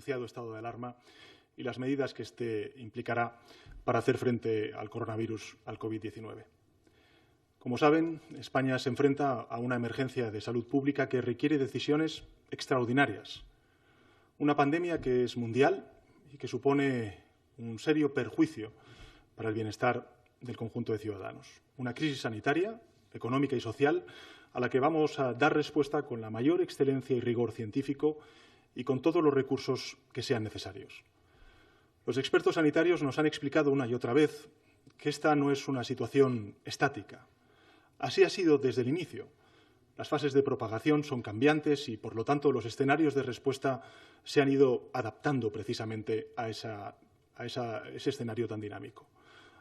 anunciado estado de alarma y las medidas que este implicará para hacer frente al coronavirus, al COVID-19. Como saben, España se enfrenta a una emergencia de salud pública que requiere decisiones extraordinarias. Una pandemia que es mundial y que supone un serio perjuicio para el bienestar del conjunto de ciudadanos. Una crisis sanitaria, económica y social a la que vamos a dar respuesta con la mayor excelencia y rigor científico y con todos los recursos que sean necesarios. Los expertos sanitarios nos han explicado una y otra vez que esta no es una situación estática. Así ha sido desde el inicio. Las fases de propagación son cambiantes y, por lo tanto, los escenarios de respuesta se han ido adaptando precisamente a ese escenario tan dinámico.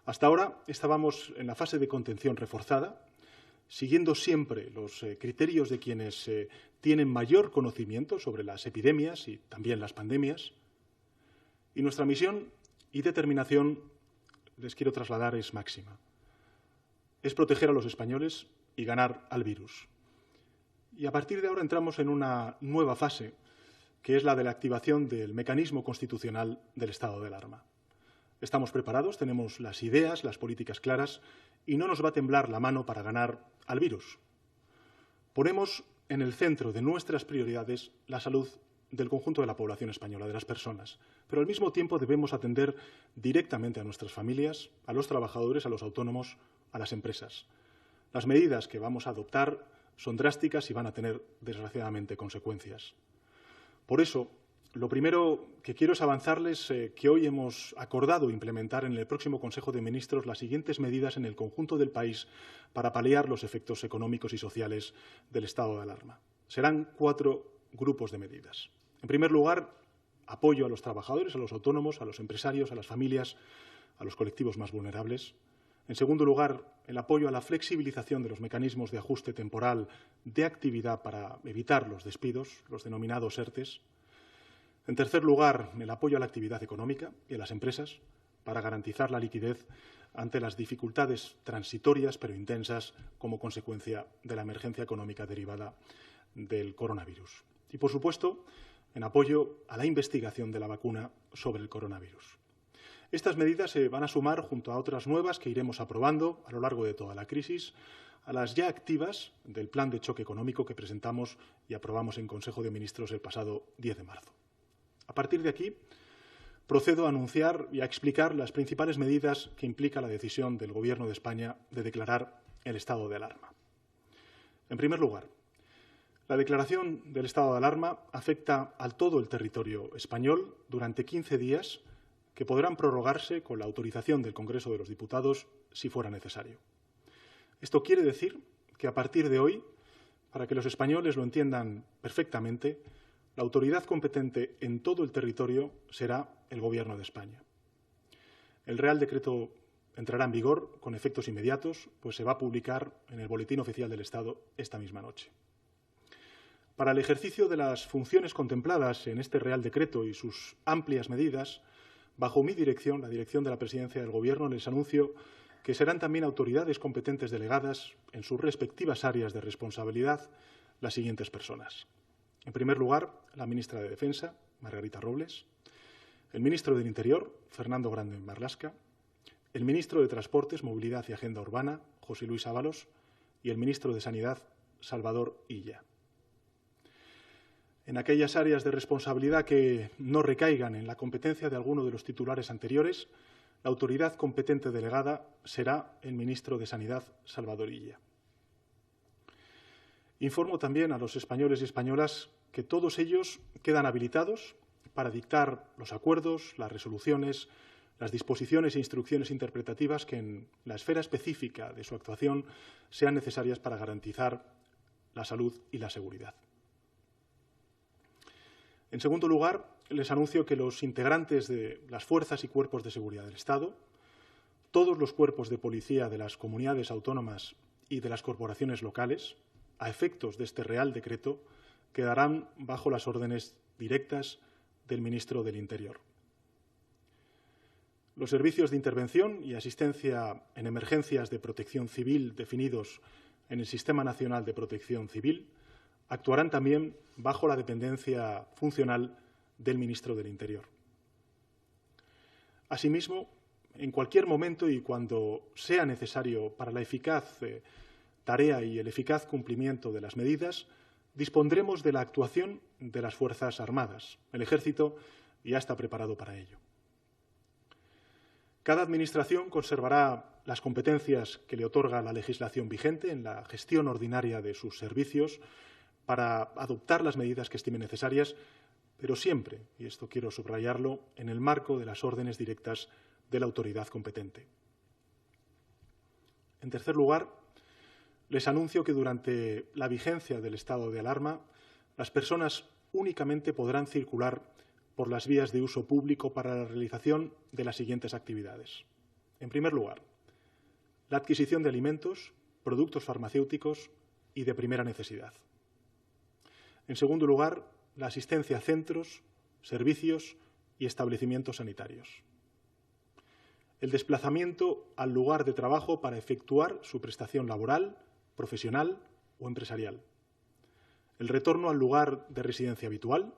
Hasta ahora estábamos en la fase de contención reforzada, siguiendo siempre los criterios de quienes tienen mayor conocimiento sobre las epidemias y también las pandemias. Y nuestra misión y determinación, les quiero trasladar, es máxima. Es proteger a los españoles y ganar al virus. Y a partir de ahora entramos en una nueva fase, que es la de la activación del mecanismo constitucional del estado de alarma. Estamos preparados, tenemos las ideas, las políticas claras y no nos va a temblar la mano para ganar al virus. Ponemos en el centro de nuestras prioridades la salud del conjunto de la población española, de las personas, pero al mismo tiempo debemos atender directamente a nuestras familias, a los trabajadores, a los autónomos, a las empresas. Las medidas que vamos a adoptar son drásticas y van a tener, desgraciadamente, consecuencias. Por eso, lo primero que quiero es avanzarles que hoy hemos acordado implementar en el próximo Consejo de Ministros las siguientes medidas en el conjunto del país para paliar los efectos económicos y sociales del estado de alarma. Serán 4 grupos de medidas. En primer lugar, apoyo a los trabajadores, a los autónomos, a los empresarios, a las familias, a los colectivos más vulnerables. En segundo lugar, el apoyo a la flexibilización de los mecanismos de ajuste temporal de actividad para evitar los despidos, los denominados ERTEs. En tercer lugar, el apoyo a la actividad económica y a las empresas para garantizar la liquidez ante las dificultades transitorias pero intensas como consecuencia de la emergencia económica derivada del coronavirus. Y, por supuesto, en apoyo a la investigación de la vacuna sobre el coronavirus. Estas medidas se van a sumar junto a otras nuevas que iremos aprobando a lo largo de toda la crisis, a las ya activas del plan de choque económico que presentamos y aprobamos en Consejo de Ministros el pasado 10 de marzo. A partir de aquí, procedo a anunciar y a explicar las principales medidas que implica la decisión del Gobierno de España de declarar el estado de alarma. En primer lugar, la declaración del estado de alarma afecta a todo el territorio español durante 15 días que podrán prorrogarse con la autorización del Congreso de los Diputados si fuera necesario. Esto quiere decir que a partir de hoy, para que los españoles lo entiendan perfectamente, la autoridad competente en todo el territorio será el Gobierno de España. El Real Decreto entrará en vigor con efectos inmediatos, pues se va a publicar en el Boletín Oficial del Estado esta misma noche. Para el ejercicio de las funciones contempladas en este Real Decreto y sus amplias medidas, bajo mi dirección, la dirección de la Presidencia del Gobierno, les anuncio que serán también autoridades competentes delegadas en sus respectivas áreas de responsabilidad las siguientes personas. En primer lugar, la ministra de Defensa, Margarita Robles, el ministro del Interior, Fernando Grande Marlaska, el ministro de Transportes, Movilidad y Agenda Urbana, José Luis Ábalos, y el ministro de Sanidad, Salvador Illa. En aquellas áreas de responsabilidad que no recaigan en la competencia de alguno de los titulares anteriores, la autoridad competente delegada será el ministro de Sanidad, Salvador Illa. Informo también a los españoles y españolas que todos ellos quedan habilitados para dictar los acuerdos, las resoluciones, las disposiciones e instrucciones interpretativas que en la esfera específica de su actuación sean necesarias para garantizar la salud y la seguridad. En segundo lugar, les anuncio que los integrantes de las fuerzas y cuerpos de seguridad del Estado, todos los cuerpos de policía de las comunidades autónomas y de las corporaciones locales, a efectos de este Real Decreto, quedarán bajo las órdenes directas del ministro del Interior. Los servicios de intervención y asistencia en emergencias de protección civil definidos en el Sistema Nacional de Protección Civil actuarán también bajo la dependencia funcional del ministro del Interior. Asimismo, en cualquier momento y cuando sea necesario para la eficaz tarea y el eficaz cumplimiento de las medidas, dispondremos de la actuación de las Fuerzas Armadas. El Ejército ya está preparado para ello. Cada Administración conservará las competencias que le otorga la legislación vigente en la gestión ordinaria de sus servicios para adoptar las medidas que estime necesarias, pero siempre, y esto quiero subrayarlo, en el marco de las órdenes directas de la autoridad competente. En tercer lugar, les anuncio que durante la vigencia del estado de alarma, las personas únicamente podrán circular por las vías de uso público para la realización de las siguientes actividades. En primer lugar, la adquisición de alimentos, productos farmacéuticos y de primera necesidad. En segundo lugar, la asistencia a centros, servicios y establecimientos sanitarios. El desplazamiento al lugar de trabajo para efectuar su prestación laboral, profesional o empresarial. El retorno al lugar de residencia habitual.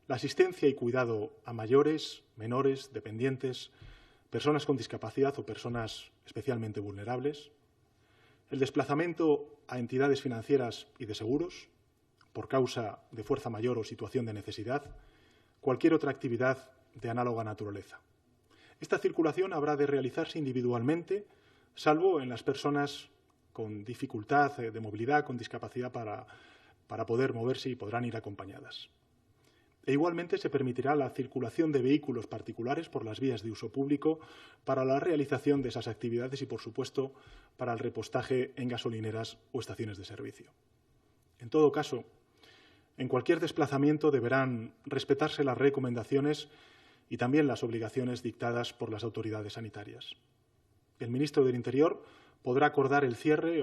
La asistencia y cuidado a mayores, menores, dependientes, personas con discapacidad o personas especialmente vulnerables. El desplazamiento a entidades financieras y de seguros por causa de fuerza mayor o situación de necesidad. Cualquier otra actividad de análoga naturaleza. Esta circulación habrá de realizarse individualmente, salvo en las personas con dificultad de movilidad, con discapacidad para poder moverse y podrán ir acompañadas. E igualmente se permitirá la circulación de vehículos particulares por las vías de uso público para la realización de esas actividades y, por supuesto, para el repostaje en gasolineras o estaciones de servicio. En todo caso, en cualquier desplazamiento deberán respetarse las recomendaciones y también las obligaciones dictadas por las autoridades sanitarias. El ministro del Interior podrá acordar el cierre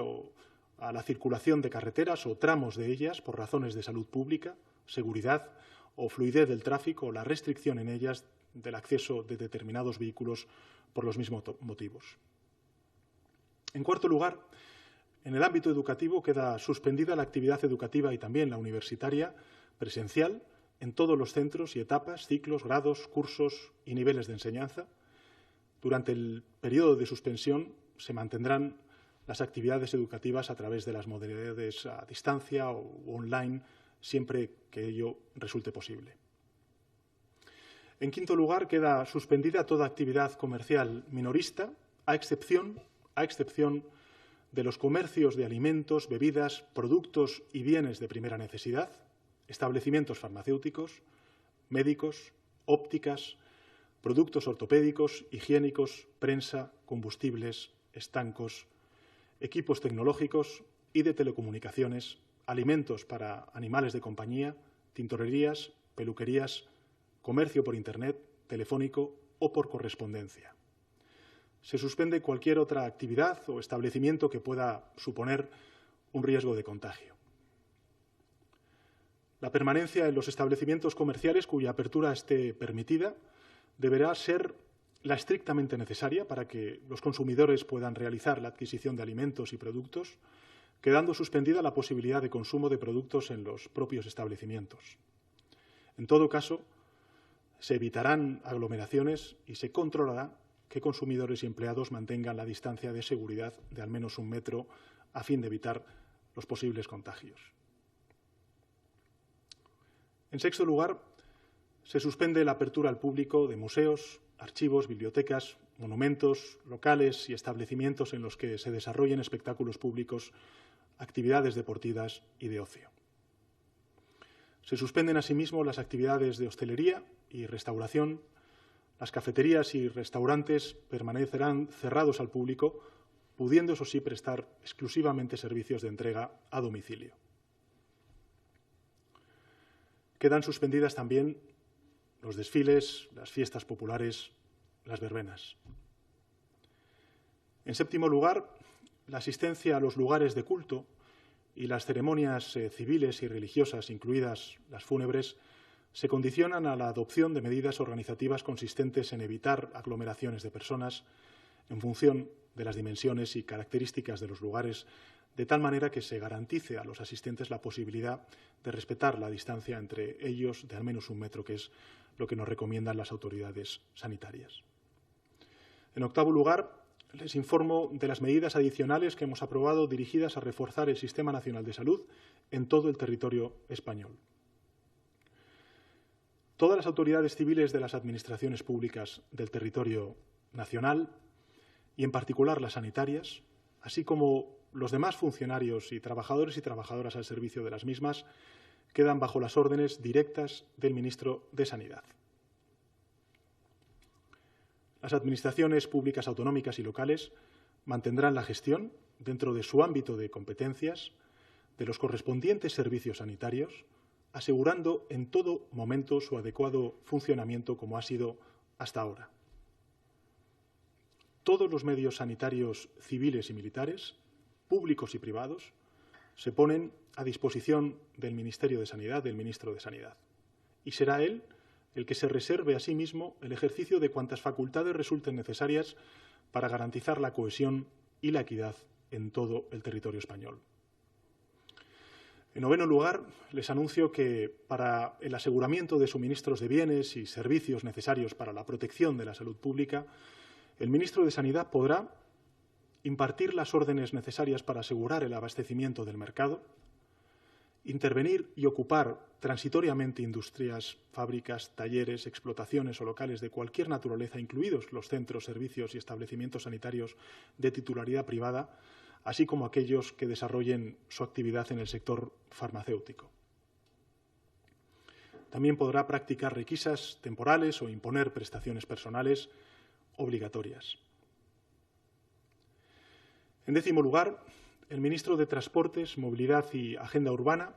a la circulación de carreteras o tramos de ellas por razones de salud pública, seguridad o fluidez del tráfico o la restricción en ellas del acceso de determinados vehículos por los mismos motivos. En cuarto lugar, en el ámbito educativo queda suspendida la actividad educativa y también la universitaria presencial en todos los centros y etapas, ciclos, grados, cursos y niveles de enseñanza. Durante el periodo de suspensión se mantendrán las actividades educativas a través de las modalidades a distancia o online, siempre que ello resulte posible. En quinto lugar, queda suspendida toda actividad comercial minorista, a excepción de los comercios de alimentos, bebidas, productos y bienes de primera necesidad, establecimientos farmacéuticos, médicos, ópticas, productos ortopédicos, higiénicos, prensa, combustibles, estancos, equipos tecnológicos y de telecomunicaciones, alimentos para animales de compañía, tintorerías, peluquerías, comercio por Internet, telefónico o por correspondencia. Se suspende cualquier otra actividad o establecimiento que pueda suponer un riesgo de contagio. La permanencia en los establecimientos comerciales cuya apertura esté permitida deberá ser la estrictamente necesaria para que los consumidores puedan realizar la adquisición de alimentos y productos, quedando suspendida la posibilidad de consumo de productos en los propios establecimientos. En todo caso, se evitarán aglomeraciones y se controlará que consumidores y empleados mantengan la distancia de seguridad de al menos 1 metro a fin de evitar los posibles contagios. En sexto lugar, se suspende la apertura al público de museos, archivos, bibliotecas, monumentos, locales y establecimientos en los que se desarrollen espectáculos públicos, actividades deportivas y de ocio. Se suspenden asimismo las actividades de hostelería y restauración. Las cafeterías y restaurantes permanecerán cerrados al público, pudiendo, eso sí, prestar exclusivamente servicios de entrega a domicilio. Quedan suspendidas también los desfiles, las fiestas populares, las verbenas. En séptimo lugar, la asistencia a los lugares de culto y las ceremonias civiles y religiosas, incluidas las fúnebres, se condicionan a la adopción de medidas organizativas consistentes en evitar aglomeraciones de personas en función de las dimensiones y características de los lugares de tal manera que se garantice a los asistentes la posibilidad de respetar la distancia entre ellos de al menos 1 metro, que es lo que nos recomiendan las autoridades sanitarias. En octavo lugar, les informo de las medidas adicionales que hemos aprobado dirigidas a reforzar el Sistema Nacional de Salud en todo el territorio español. Todas las autoridades civiles de las administraciones públicas del territorio nacional, y en particular las sanitarias, así como los demás funcionarios y trabajadoras al servicio de las mismas, quedan bajo las órdenes directas del ministro de Sanidad. Las administraciones públicas autonómicas y locales mantendrán la gestión, dentro de su ámbito de competencias, de los correspondientes servicios sanitarios, asegurando en todo momento su adecuado funcionamiento como ha sido hasta ahora. Todos los medios sanitarios civiles y militares, públicos y privados, se ponen a disposición del Ministerio de Sanidad, del Ministro de Sanidad. Y será él el que se reserve a sí mismo el ejercicio de cuantas facultades resulten necesarias para garantizar la cohesión y la equidad en todo el territorio español. En noveno lugar, les anuncio que para el aseguramiento de suministros de bienes y servicios necesarios para la protección de la salud pública, el ministro de Sanidad podrá impartir las órdenes necesarias para asegurar el abastecimiento del mercado, intervenir y ocupar transitoriamente industrias, fábricas, talleres, explotaciones o locales de cualquier naturaleza, incluidos los centros, servicios y establecimientos sanitarios de titularidad privada, así como aquellos que desarrollen su actividad en el sector farmacéutico. También podrá practicar requisas temporales o imponer prestaciones personales obligatorias. En décimo lugar, el ministro de Transportes, Movilidad y Agenda Urbana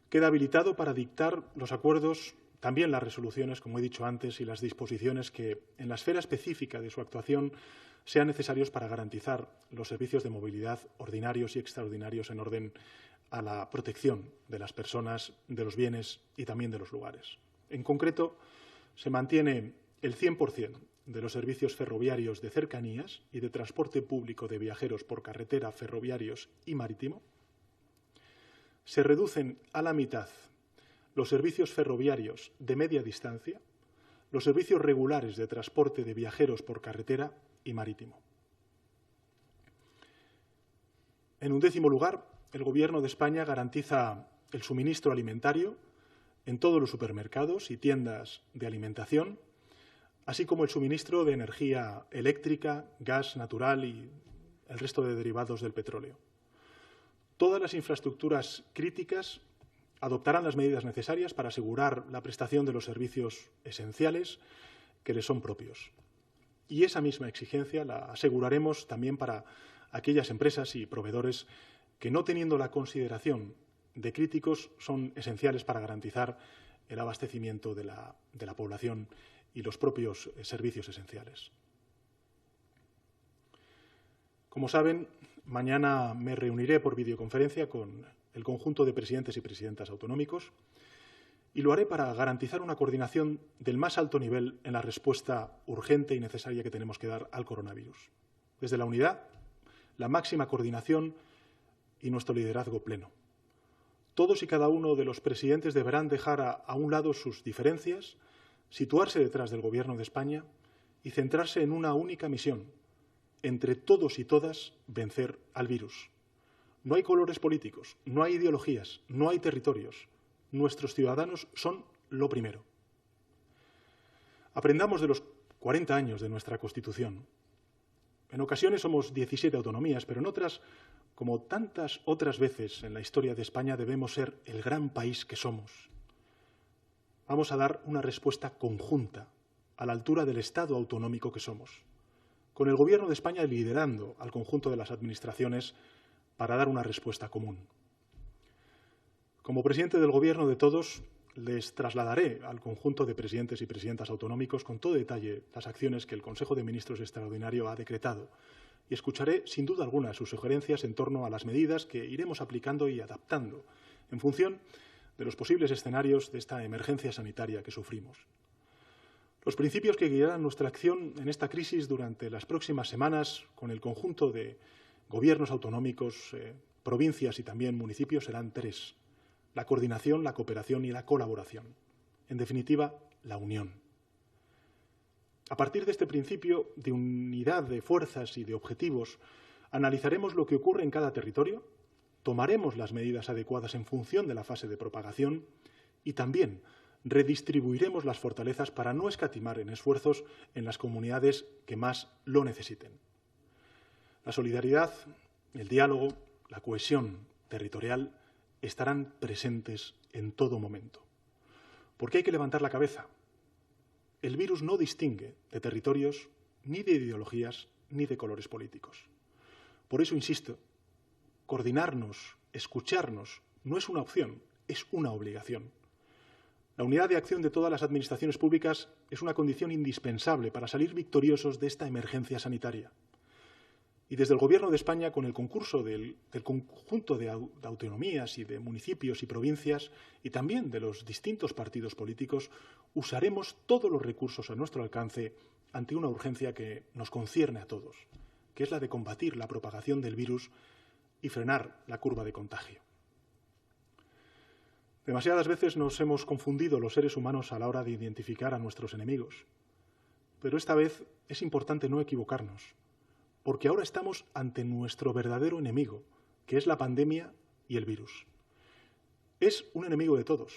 queda habilitado para dictar los acuerdos, también las resoluciones, como he dicho antes, y las disposiciones que, en la esfera específica de su actuación, sean necesarios para garantizar los servicios de movilidad ordinarios y extraordinarios en orden a la protección de las personas, de los bienes y también de los lugares. En concreto, se mantiene el 100% de los servicios ferroviarios de cercanías y de transporte público de viajeros por carretera, ferroviarios y marítimo. Se reducen a la mitad los servicios ferroviarios de media distancia, los servicios regulares de transporte de viajeros por carretera y marítimo. En un décimo lugar, el Gobierno de España garantiza el suministro alimentario en todos los supermercados y tiendas de alimentación, así como el suministro de energía eléctrica, gas natural y el resto de derivados del petróleo. Todas las infraestructuras críticas adoptarán las medidas necesarias para asegurar la prestación de los servicios esenciales que les son propios. Y esa misma exigencia la aseguraremos también para aquellas empresas y proveedores que, no teniendo la consideración de críticos, son esenciales para garantizar el abastecimiento de la población y los propios servicios esenciales. Como saben, mañana me reuniré por videoconferencia con el conjunto de presidentes y presidentas autonómicos y lo haré para garantizar una coordinación del más alto nivel en la respuesta urgente y necesaria que tenemos que dar al coronavirus. Desde la unidad, la máxima coordinación y nuestro liderazgo pleno. Todos y cada uno de los presidentes deberán dejar a un lado sus diferencias, situarse detrás del Gobierno de España y centrarse en una única misión: entre todos y todas, vencer al virus. No hay colores políticos, no hay ideologías, no hay territorios. Nuestros ciudadanos son lo primero. Aprendamos de los 40 años de nuestra Constitución. En ocasiones somos 17 autonomías, pero en otras, como tantas otras veces en la historia de España, debemos ser el gran país que somos. Vamos a dar una respuesta conjunta, a la altura del Estado autonómico que somos, con el Gobierno de España liderando al conjunto de las administraciones para dar una respuesta común. Como presidente del Gobierno de todos, les trasladaré al conjunto de presidentes y presidentas autonómicos con todo detalle las acciones que el Consejo de Ministros extraordinario ha decretado y escucharé, sin duda alguna, sus sugerencias en torno a las medidas que iremos aplicando y adaptando en función de los posibles escenarios de esta emergencia sanitaria que sufrimos. Los principios que guiarán nuestra acción en esta crisis durante las próximas semanas con el conjunto de gobiernos autonómicos provincias y también municipios serán tres: la coordinación, la cooperación y la colaboración. En definitiva, la unión. A partir de este principio de unidad de fuerzas y de objetivos, analizaremos lo que ocurre en cada territorio, tomaremos las medidas adecuadas en función de la fase de propagación y también redistribuiremos las fortalezas para no escatimar en esfuerzos en las comunidades que más lo necesiten. La solidaridad, el diálogo, la cohesión territorial estarán presentes en todo momento. Porque hay que levantar la cabeza. El virus no distingue de territorios, ni de ideologías, ni de colores políticos. Por eso insisto, coordinarnos, escucharnos, no es una opción, es una obligación. La unidad de acción de todas las administraciones públicas es una condición indispensable para salir victoriosos de esta emergencia sanitaria. Y desde el Gobierno de España, con el concurso del conjunto de autonomías y de municipios y provincias, y también de los distintos partidos políticos, usaremos todos los recursos a nuestro alcance ante una urgencia que nos concierne a todos, que es la de combatir la propagación del virus y frenar la curva de contagio. Demasiadas veces nos hemos confundido los seres humanos a la hora de identificar a nuestros enemigos. Pero esta vez es importante no equivocarnos, porque ahora estamos ante nuestro verdadero enemigo, que es la pandemia y el virus. Es un enemigo de todos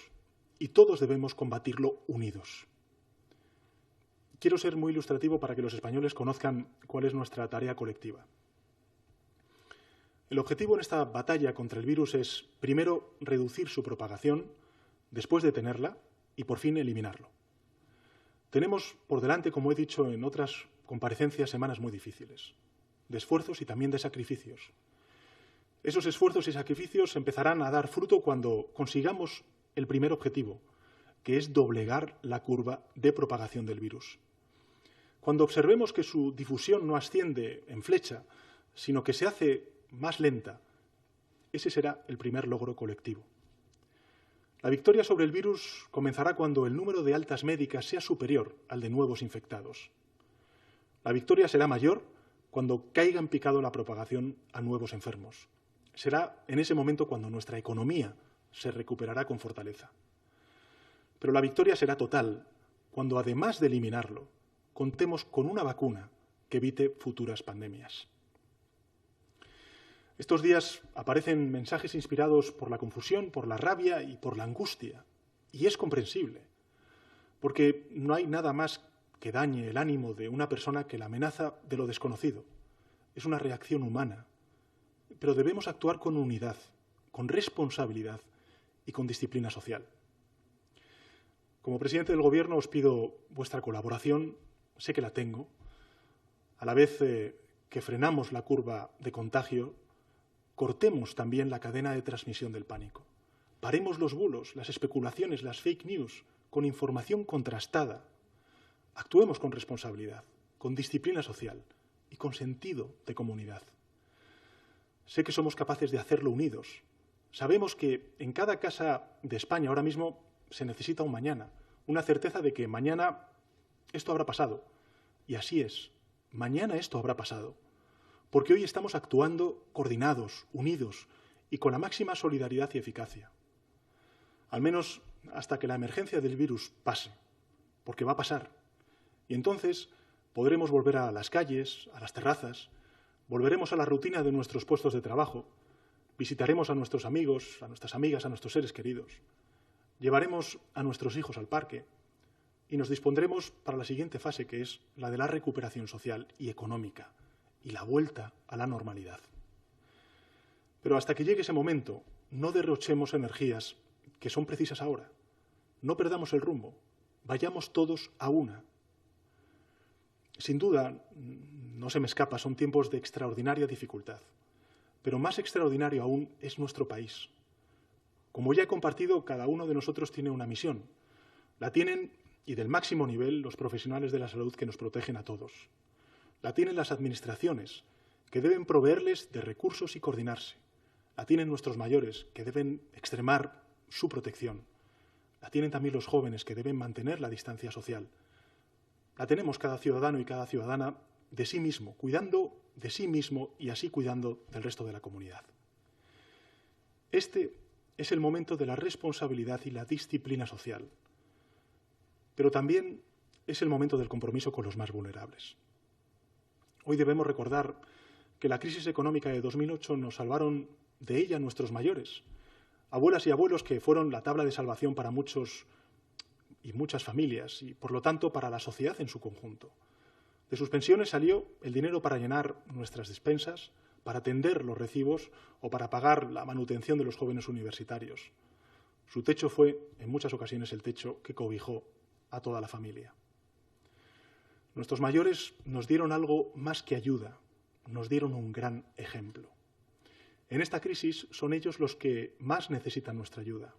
y todos debemos combatirlo unidos. Quiero ser muy ilustrativo para que los españoles conozcan cuál es nuestra tarea colectiva. El objetivo en esta batalla contra el virus es, primero, reducir su propagación, después detenerla y, por fin, eliminarlo. Tenemos por delante, como he dicho en otras comparecencias, semanas muy difíciles, de esfuerzos y también de sacrificios. Esos esfuerzos y sacrificios empezarán a dar fruto cuando consigamos el primer objetivo, que es doblegar la curva de propagación del virus. Cuando observemos que su difusión no asciende en flecha, sino que se hace más lenta, ese será el primer logro colectivo. La victoria sobre el virus comenzará cuando el número de altas médicas sea superior al de nuevos infectados. La victoria será mayor cuando caiga en picado la propagación a nuevos enfermos. Será en ese momento cuando nuestra economía se recuperará con fortaleza. Pero la victoria será total cuando, además de eliminarlo, contemos con una vacuna que evite futuras pandemias. Estos días aparecen mensajes inspirados por la confusión, por la rabia y por la angustia. Y es comprensible, porque no hay nada más que dañe el ánimo de una persona que la amenaza de lo desconocido. Es una reacción humana, pero debemos actuar con unidad, con responsabilidad y con disciplina social. Como presidente del Gobierno os pido vuestra colaboración, sé que la tengo, a la vez que frenamos la curva de contagio, cortemos también la cadena de transmisión del pánico. Paremos los bulos, las especulaciones, las fake news, con información contrastada. Actuemos con responsabilidad, con disciplina social y con sentido de comunidad. Sé que somos capaces de hacerlo unidos. Sabemos que en cada casa de España ahora mismo se necesita un mañana, una certeza de que mañana esto habrá pasado. Y así es, mañana esto habrá pasado. Porque hoy estamos actuando coordinados, unidos y con la máxima solidaridad y eficacia. Al menos hasta que la emergencia del virus pase, porque va a pasar. Y entonces podremos volver a las calles, a las terrazas, volveremos a la rutina de nuestros puestos de trabajo, visitaremos a nuestros amigos, a nuestras amigas, a nuestros seres queridos, llevaremos a nuestros hijos al parque y nos dispondremos para la siguiente fase, que es la de la recuperación social y económica y la vuelta a la normalidad. Pero hasta que llegue ese momento, no derrochemos energías que son precisas ahora. No perdamos el rumbo, vayamos todos a una. Sin duda, no se me escapa, son tiempos de extraordinaria dificultad. Pero más extraordinario aún es nuestro país. Como ya he compartido, cada uno de nosotros tiene una misión. La tienen, y del máximo nivel, los profesionales de la salud que nos protegen a todos. La tienen las administraciones, que deben proveerles de recursos y coordinarse. La tienen nuestros mayores, que deben extremar su protección. La tienen también los jóvenes, que deben mantener la distancia social. La tenemos cada ciudadano y cada ciudadana de sí mismo, cuidando de sí mismo y así cuidando del resto de la comunidad. Este es el momento de la responsabilidad y la disciplina social, pero también es el momento del compromiso con los más vulnerables. Hoy debemos recordar que la crisis económica de 2008 nos salvaron de ella nuestros mayores, abuelas y abuelos que fueron la tabla de salvación para muchos y muchas familias y, por lo tanto, para la sociedad en su conjunto. De sus pensiones salió el dinero para llenar nuestras despensas, para atender los recibos o para pagar la manutención de los jóvenes universitarios. Su techo fue, en muchas ocasiones, el techo que cobijó a toda la familia. Nuestros mayores nos dieron algo más que ayuda, nos dieron un gran ejemplo. En esta crisis son ellos los que más necesitan nuestra ayuda.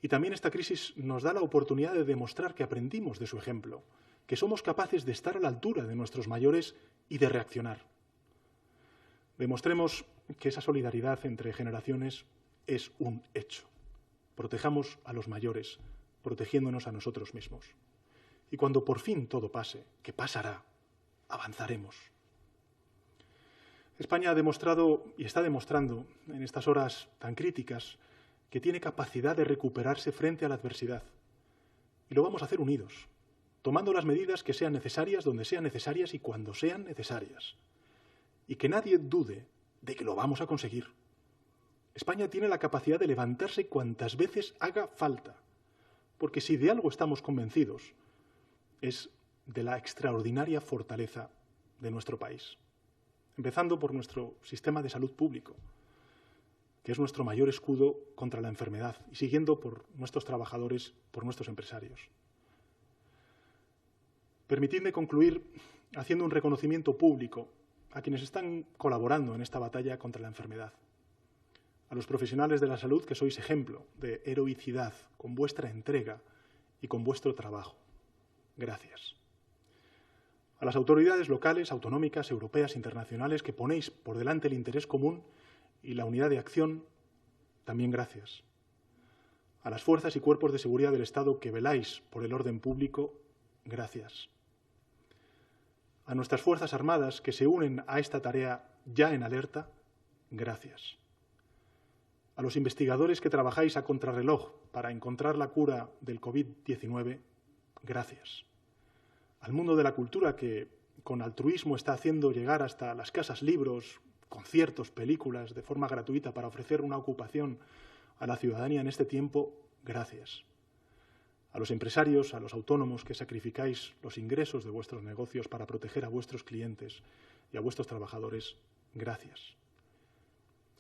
Y también esta crisis nos da la oportunidad de demostrar que aprendimos de su ejemplo, que somos capaces de estar a la altura de nuestros mayores y de reaccionar. Demostremos que esa solidaridad entre generaciones es un hecho. Protejamos a los mayores, protegiéndonos a nosotros mismos. Y cuando por fin todo pase, que pasará, avanzaremos. España ha demostrado y está demostrando en estas horas tan críticas que tiene capacidad de recuperarse frente a la adversidad. Y lo vamos a hacer unidos, tomando las medidas que sean necesarias donde sean necesarias y cuando sean necesarias. Y que nadie dude de que lo vamos a conseguir. España tiene la capacidad de levantarse cuantas veces haga falta, porque si de algo estamos convencidos es de la extraordinaria fortaleza de nuestro país. Empezando por nuestro sistema de salud público, que es nuestro mayor escudo contra la enfermedad, y siguiendo por nuestros trabajadores, por nuestros empresarios. Permitidme concluir haciendo un reconocimiento público a quienes están colaborando en esta batalla contra la enfermedad. A los profesionales de la salud que sois ejemplo de heroicidad con vuestra entrega y con vuestro trabajo. Gracias. A las autoridades locales, autonómicas, europeas, internacionales que ponéis por delante el interés común y la unidad de acción, también gracias. A las fuerzas y cuerpos de seguridad del Estado que veláis por el orden público, gracias. A nuestras Fuerzas Armadas que se unen a esta tarea ya en alerta, gracias. A los investigadores que trabajáis a contrarreloj para encontrar la cura del COVID-19, gracias. Al mundo de la cultura que con altruismo está haciendo llegar hasta las casas libros, conciertos, películas de forma gratuita para ofrecer una ocupación a la ciudadanía en este tiempo, gracias. A los empresarios, a los autónomos que sacrificáis los ingresos de vuestros negocios para proteger a vuestros clientes y a vuestros trabajadores, gracias.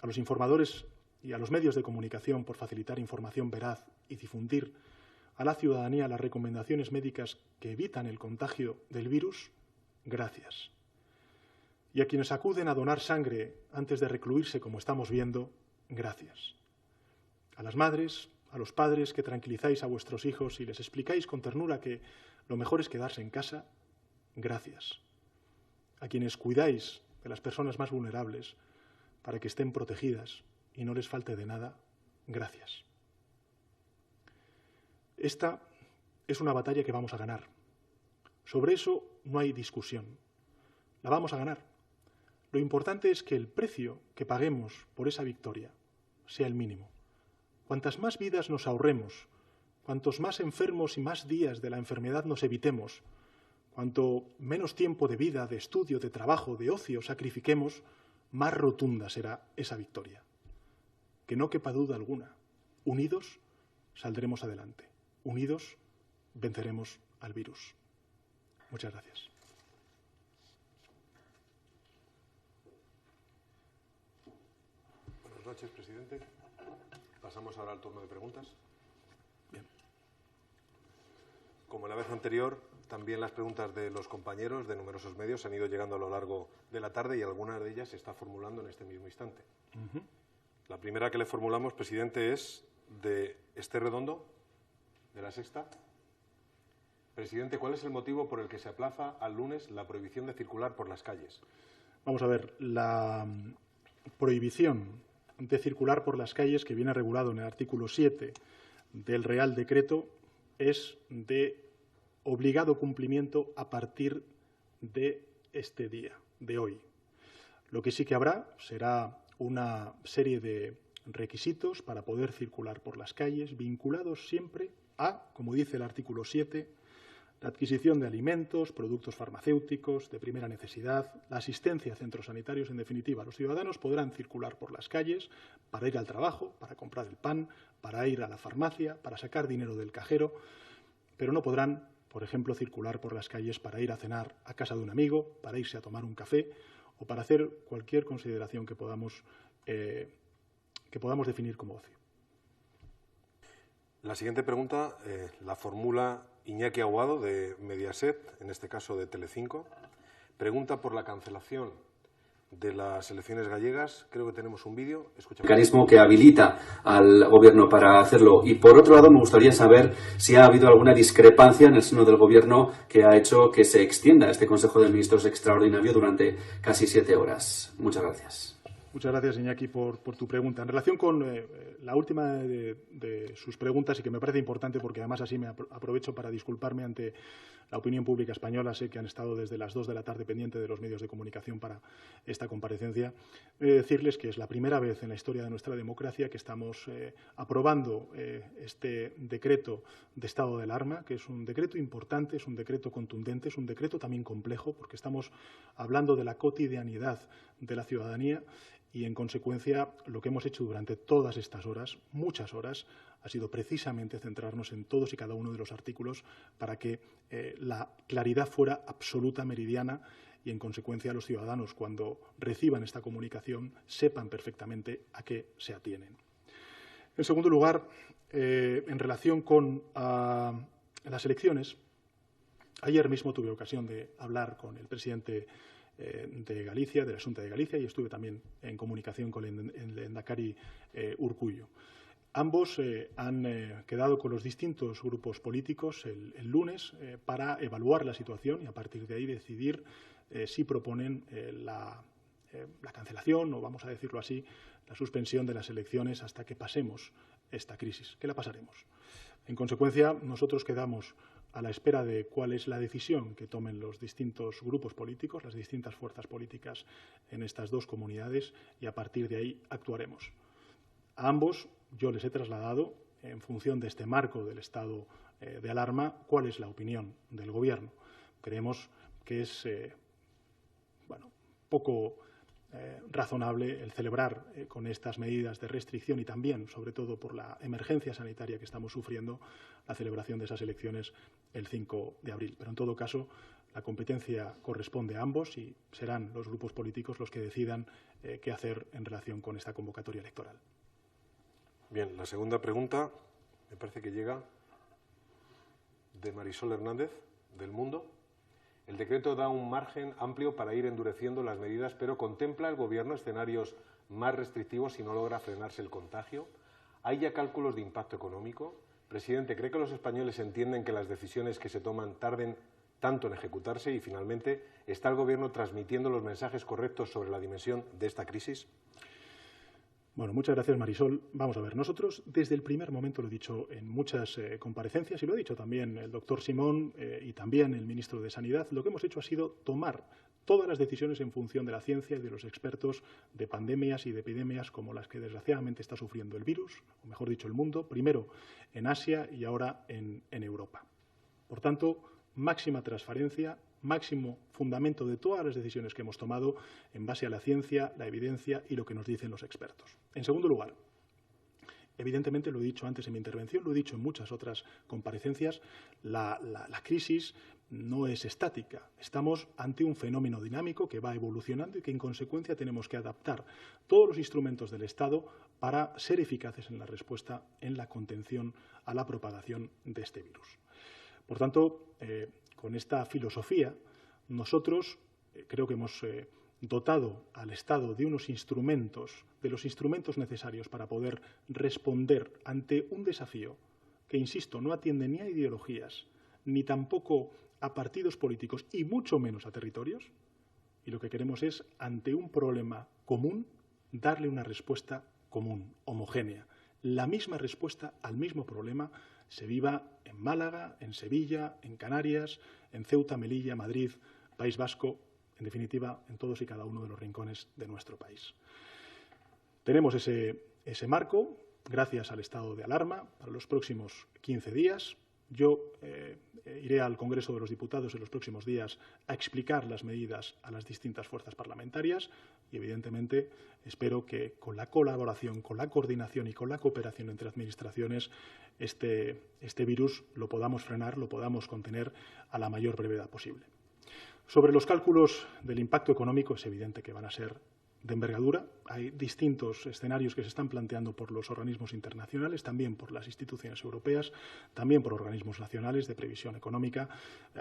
A los informadores y a los medios de comunicación por facilitar información veraz y difundir a la ciudadanía las recomendaciones médicas que evitan el contagio del virus, gracias. Y a quienes acuden a donar sangre antes de recluirse, como estamos viendo, gracias. A las madres, a los padres que tranquilizáis a vuestros hijos y les explicáis con ternura que lo mejor es quedarse en casa, gracias. A quienes cuidáis de las personas más vulnerables para que estén protegidas y no les falte de nada, gracias. Esta es una batalla que vamos a ganar. Sobre eso no hay discusión. La vamos a ganar. Lo importante es que el precio que paguemos por esa victoria sea el mínimo. Cuantas más vidas nos ahorremos, cuantos más enfermos y más días de la enfermedad nos evitemos, cuanto menos tiempo de vida, de estudio, de trabajo, de ocio sacrifiquemos, más rotunda será esa victoria. Que no quepa duda alguna. Unidos saldremos adelante. Unidos venceremos al virus. Muchas gracias. Buenas noches, presidente. Pasamos ahora al turno de preguntas. Bien. Como la vez anterior, también las preguntas de los compañeros de numerosos medios han ido llegando a lo largo de la tarde y algunas de ellas se está formulando en este mismo instante. La primera que le formulamos, presidente, es de Esther Redondo, de La Sexta. Presidente, ¿cuál es el motivo por el que se aplaza al lunes la prohibición de circular por las calles? Vamos a ver, la prohibición de circular por las calles que viene regulado en el artículo 7 del Real Decreto es de obligado cumplimiento a partir de este día, de hoy. Lo que sí que habrá será una serie de requisitos para poder circular por las calles, vinculados siempre a, como dice el artículo 7, la adquisición de alimentos, productos farmacéuticos de primera necesidad, la asistencia a centros sanitarios. En definitiva, los ciudadanos podrán circular por las calles para ir al trabajo, para comprar el pan, para ir a la farmacia, para sacar dinero del cajero, pero no podrán, por ejemplo, circular por las calles para ir a cenar a casa de un amigo, para irse a tomar un café o para hacer cualquier consideración que podamos definir como ocio. La siguiente pregunta la formula Iñaki Aguado, de Mediaset, en este caso de Telecinco. Pregunta por la cancelación de las elecciones gallegas. Creo que tenemos un vídeo. Escuchamos. Mecanismo que habilita al Gobierno para hacerlo. Y, por otro lado, me gustaría saber si ha habido alguna discrepancia en el seno del Gobierno que ha hecho que se extienda este Consejo de Ministros extraordinario durante casi 7 horas. Muchas gracias. Muchas gracias, Iñaki, por tu pregunta. En relación con la última de sus preguntas, y que me parece importante porque además así me aprovecho para disculparme ante la opinión pública española. Sé que han estado desde las 2 de la tarde pendiente de los medios de comunicación para esta comparecencia. Decirles que es la primera vez en la historia de nuestra democracia que estamos aprobando este decreto de estado de alarma, que es un decreto importante, es un decreto contundente, es un decreto también complejo, porque estamos hablando de la cotidianidad de la ciudadanía. Y, en consecuencia, lo que hemos hecho durante todas estas horas, muchas horas, ha sido precisamente centrarnos en todos y cada uno de los artículos para que la claridad fuera absoluta, meridiana, y, en consecuencia, los ciudadanos, cuando reciban esta comunicación, sepan perfectamente a qué se atienen. En segundo lugar, en relación con las elecciones, ayer mismo tuve ocasión de hablar con el presidente de Galicia, de la Xunta de Galicia, y estuve también en comunicación con el lehendakari Urkullu. Ambos han quedado con los distintos grupos políticos el lunes para evaluar la situación y, a partir de ahí, decidir si proponen la cancelación, o, vamos a decirlo así, la suspensión de las elecciones hasta que pasemos esta crisis, que la pasaremos. En consecuencia, nosotros quedamos a la espera de cuál es la decisión que tomen los distintos grupos políticos, las distintas fuerzas políticas en estas dos comunidades, y a partir de ahí actuaremos. A ambos yo les he trasladado, en función de este marco del estado de alarma, cuál es la opinión del Gobierno. Creemos que es poco razonable el celebrar con estas medidas de restricción y también, sobre todo, por la emergencia sanitaria que estamos sufriendo, la celebración de esas elecciones el 5 de abril. Pero, en todo caso, la competencia corresponde a ambos y serán los grupos políticos los que decidan qué hacer en relación con esta convocatoria electoral. Bien, la segunda pregunta me parece que llega de Marisol Hernández, del Mundo. El decreto da un margen amplio para ir endureciendo las medidas, pero ¿contempla el Gobierno escenarios más restrictivos si no logra frenarse el contagio? ¿Hay ya cálculos de impacto económico? Presidente, ¿cree que los españoles entienden que las decisiones que se toman tarden tanto en ejecutarse? Y, finalmente, ¿está el Gobierno transmitiendo los mensajes correctos sobre la dimensión de esta crisis? Bueno, muchas gracias, Marisol. Vamos a ver, nosotros desde el primer momento, lo he dicho en muchas comparecencias, y lo ha dicho también el doctor Simón y también el ministro de Sanidad, lo que hemos hecho ha sido tomar todas las decisiones en función de la ciencia y de los expertos de pandemias y de epidemias como las que desgraciadamente está sufriendo el virus, o mejor dicho, el mundo, primero en Asia y ahora en Europa. Por tanto, máxima transparencia, máximo fundamento de todas las decisiones que hemos tomado en base a la ciencia, la evidencia y lo que nos dicen los expertos. En segundo lugar, evidentemente, lo he dicho antes en mi intervención, lo he dicho en muchas otras comparecencias, la crisis no es estática. Estamos ante un fenómeno dinámico que va evolucionando y que, en consecuencia, tenemos que adaptar todos los instrumentos del Estado para ser eficaces en la respuesta, en la contención a la propagación de este virus. Por tanto, con esta filosofía, nosotros creo que hemos dotado al Estado de unos instrumentos, de los instrumentos necesarios para poder responder ante un desafío que, insisto, no atiende ni a ideologías, ni tampoco a partidos políticos, y mucho menos a territorios. Y lo que queremos es, ante un problema común, darle una respuesta común, homogénea. La misma respuesta al mismo problema se viva en Málaga, en Sevilla, en Canarias, en Ceuta, Melilla, Madrid, País Vasco, en definitiva, en todos y cada uno de los rincones de nuestro país. Tenemos ese ese marco, gracias al estado de alarma, para los próximos 15 días. Yo iré al Congreso de los Diputados en los próximos días a explicar las medidas a las distintas fuerzas parlamentarias y, evidentemente, espero que con la colaboración, con la coordinación y con la cooperación entre administraciones, este virus lo podamos frenar, lo podamos contener a la mayor brevedad posible. Sobre los cálculos del impacto económico, es evidente que van a ser de envergadura. Hay distintos escenarios que se están planteando por los organismos internacionales, también por las instituciones europeas, también por organismos nacionales de previsión económica.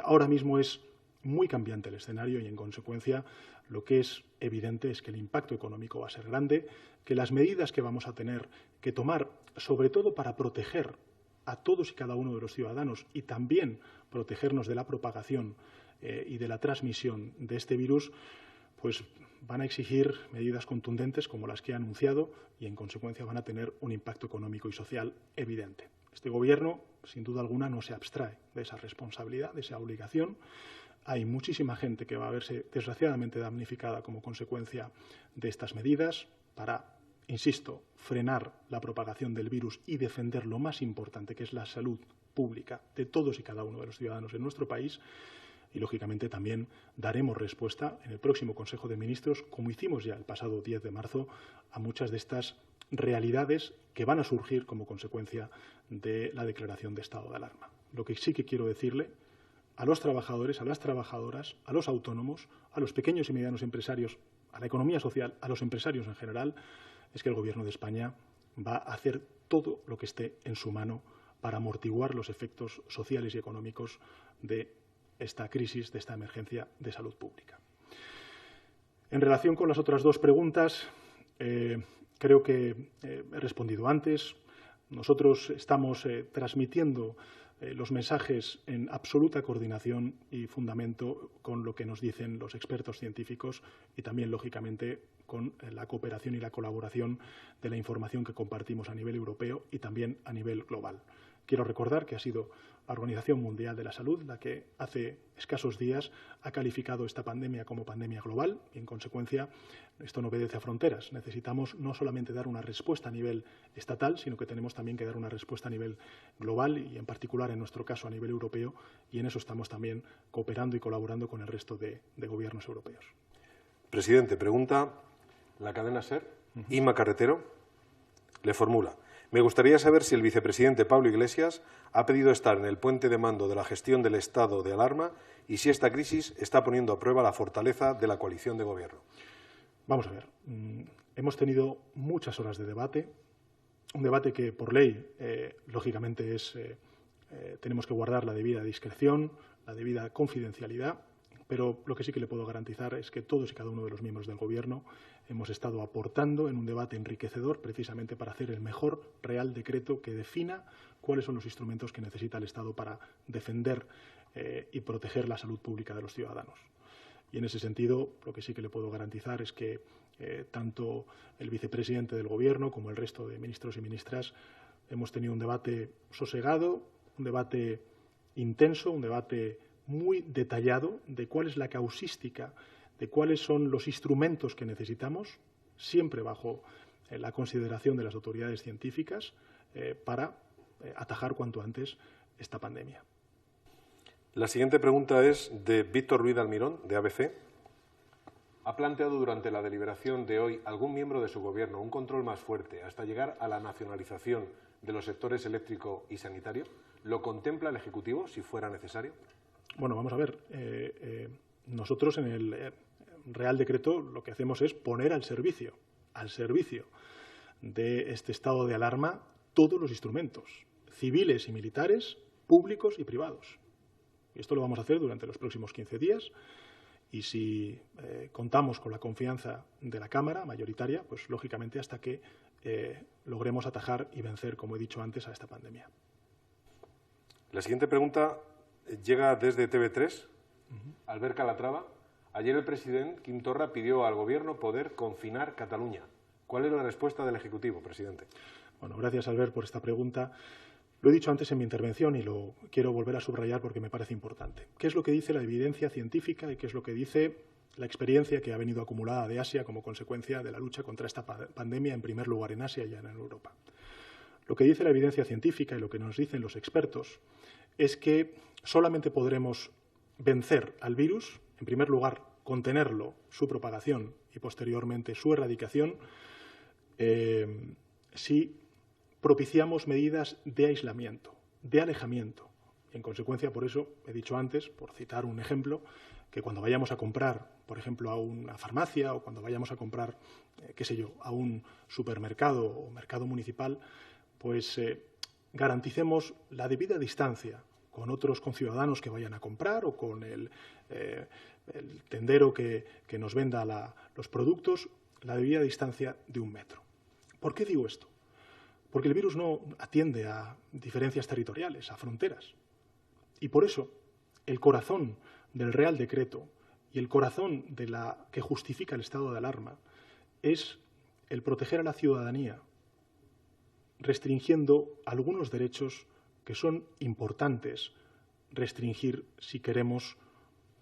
Ahora mismo es muy cambiante el escenario y, en consecuencia, lo que es evidente es que el impacto económico va a ser grande, que las medidas que vamos a tener que tomar, sobre todo para proteger a todos y cada uno de los ciudadanos y también protegernos de la propagación y de la transmisión de este virus, pues van a exigir medidas contundentes como las que he anunciado y, en consecuencia, van a tener un impacto económico y social evidente. Este Gobierno, sin duda alguna, no se abstrae de esa responsabilidad, de esa obligación. Hay muchísima gente que va a verse desgraciadamente damnificada como consecuencia de estas medidas para, insisto, frenar la propagación del virus y defender lo más importante, que es la salud pública de todos y cada uno de los ciudadanos en nuestro país. Y, lógicamente, también daremos respuesta en el próximo Consejo de Ministros, como hicimos ya el pasado 10 de marzo, a muchas de estas realidades que van a surgir como consecuencia de la declaración de estado de alarma. Lo que sí que quiero decirle a los trabajadores, a las trabajadoras, a los autónomos, a los pequeños y medianos empresarios, a la economía social, a los empresarios en general, es que el Gobierno de España va a hacer todo lo que esté en su mano para amortiguar los efectos sociales y económicos de esta crisis, de esta emergencia de salud pública. En relación con las otras dos preguntas, creo que he respondido antes. Nosotros estamos transmitiendo los mensajes en absoluta coordinación y fundamento con lo que nos dicen los expertos científicos y también, lógicamente, con la cooperación y la colaboración de la información que compartimos a nivel europeo y también a nivel global. Quiero recordar que ha sido la Organización Mundial de la Salud la que hace escasos días ha calificado esta pandemia como pandemia global y, en consecuencia, esto no obedece a fronteras. Necesitamos no solamente dar una respuesta a nivel estatal, sino que tenemos también que dar una respuesta a nivel global y, en particular, en nuestro caso, a nivel europeo, y en eso estamos también cooperando y colaborando con el resto de gobiernos europeos. Presidente, pregunta la cadena SER, Inma Carretero, le formula: me gustaría saber si el vicepresidente Pablo Iglesias ha pedido estar en el puente de mando de la gestión del estado de alarma y si esta crisis está poniendo a prueba la fortaleza de la coalición de gobierno. Vamos a ver. Hemos tenido muchas horas de debate, un debate que, por ley, lógicamente, tenemos que guardar la debida discreción, la debida confidencialidad, pero lo que sí que le puedo garantizar es que todos y cada uno de los miembros del Gobierno hemos estado aportando en un debate enriquecedor precisamente para hacer el mejor Real Decreto que defina cuáles son los instrumentos que necesita el Estado para defender y proteger la salud pública de los ciudadanos. Y, en ese sentido, lo que sí que le puedo garantizar es que tanto el vicepresidente del Gobierno como el resto de ministros y ministras hemos tenido un debate sosegado, un debate intenso, un debate muy detallado de cuál es la causística, de cuáles son los instrumentos que necesitamos, siempre bajo la consideración de las autoridades científicas, para atajar cuanto antes esta pandemia. La siguiente pregunta es de Víctor Ruiz Almirón, de ABC. ¿Ha planteado durante la deliberación de hoy algún miembro de su Gobierno un control más fuerte hasta llegar a la nacionalización de los sectores eléctrico y sanitario? ¿Lo contempla el Ejecutivo, si fuera necesario? Bueno, vamos a ver. Nosotros en el Real Decreto lo que hacemos es poner al servicio de este estado de alarma todos los instrumentos, civiles y militares, públicos y privados. Y esto lo vamos a hacer durante los próximos 15 días y si contamos con la confianza de la Cámara mayoritaria, pues lógicamente hasta que logremos atajar y vencer, como he dicho antes, a esta pandemia. La siguiente pregunta llega desde TV3, Albert Calatrava. Ayer el presidente Quim Torra pidió al Gobierno poder confinar Cataluña. ¿Cuál es la respuesta del Ejecutivo, presidente? Bueno, gracias, Albert, por esta pregunta. Lo he dicho antes en mi intervención y lo quiero volver a subrayar porque me parece importante. ¿Qué es lo que dice la evidencia científica y qué es lo que dice la experiencia que ha venido acumulada de Asia como consecuencia de la lucha contra esta pandemia, en primer lugar en Asia y en Europa. Lo que dice la evidencia científica y lo que nos dicen los expertos es que solamente podremos vencer al virus, en primer lugar, contenerlo, su propagación y posteriormente su erradicación, si propiciamos medidas de aislamiento, de alejamiento. En consecuencia, por eso, he dicho antes, por citar un ejemplo, que cuando vayamos a comprar, por ejemplo, a una farmacia o cuando vayamos a comprar, qué sé yo, a un supermercado o mercado municipal, pues garanticemos la debida distancia con otros conciudadanos que vayan a comprar o con el tendero que nos venda los productos, la debida distancia de 1 metro. ¿Por qué digo esto? Porque el virus no atiende a diferencias territoriales, a fronteras. Y por eso el corazón del Real Decreto y el corazón de la que justifica el estado de alarma es el proteger a la ciudadanía, restringiendo algunos derechos que son importantes restringir si queremos